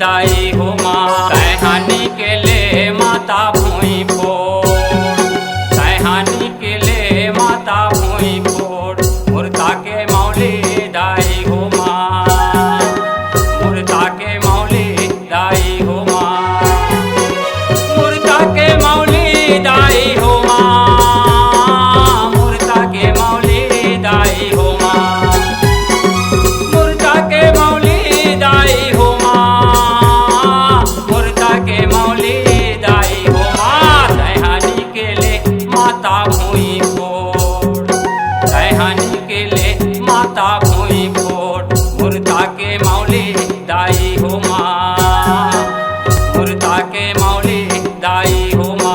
दाई हो माँ। तैहानी के ले माता भूई फोड़, तैहानी के ले माता भूई फोड़, मुर्ता के मौली दाई हो माँ, मुर्ता के मौली दाई हो माँ, मुर्ता के मौली दाई हो माँ, मुर्ता के मौली दाई हो माँ, मुर्ता के मौली दाई हो माँ, मुर्ता के मौली दाई हो माँ। तैहानी के ले माता भूई फोड़, तैहानी के ले माता भूई फोड़, मुर्ता के मौली दाई हो माँ, मुर्ता के मौली दाई हो माँ।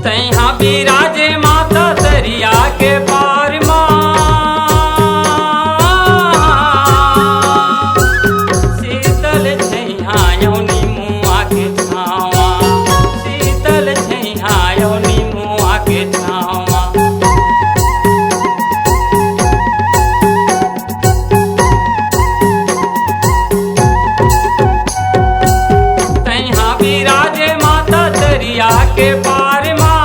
तैहा बिराजे माता दरिया के पार माँ, शीतल छैहा यौनी मुआ के छावा, शीतल छैहा यौनी मुआ के छावा। तैहा बिराजे माता दरिया के पार माँ,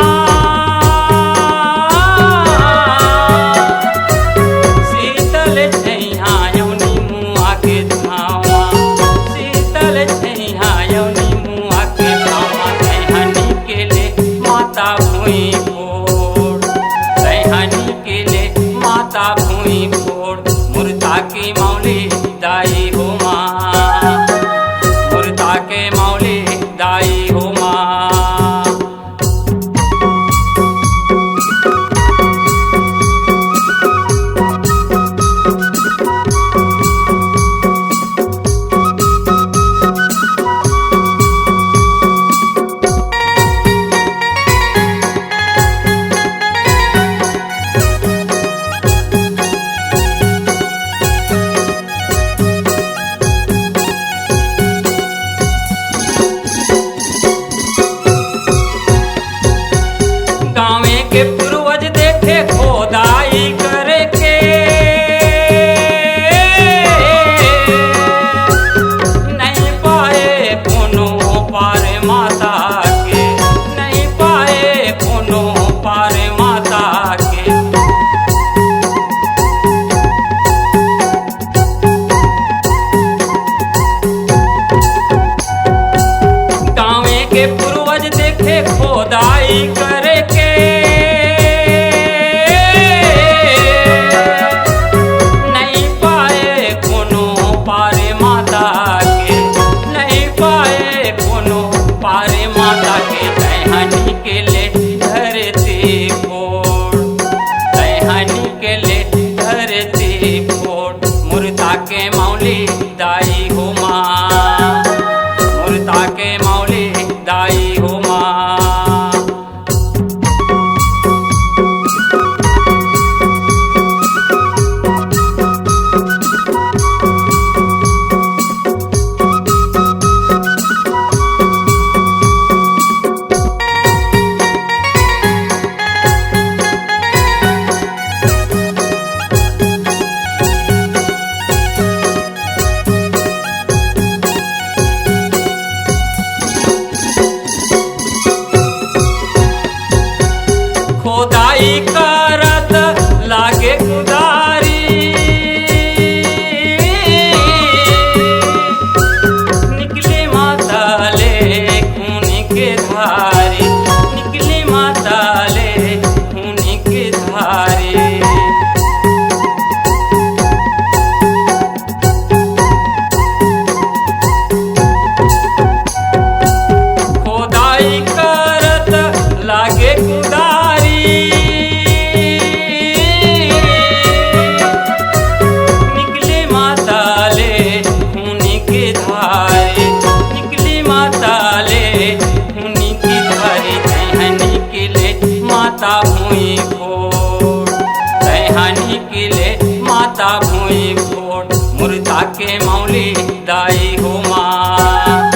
मौली दाई हो माँ,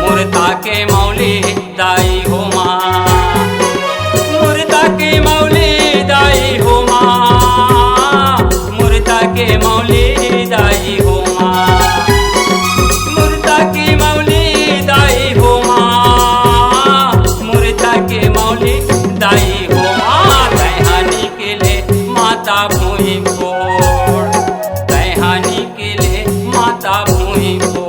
मूर्ता के मौली दाई हो माँ, मूर्ता के मौली दाई हो माँ, मूर्ता के मौली दाई हो माँ, मूर्ता की मौली दाई हो माँ, मूर्ता के मौली दाई हो माँ। तैहानी के ले माता भूमि फोड़, तैहानी के ले माता भूमि फोड़।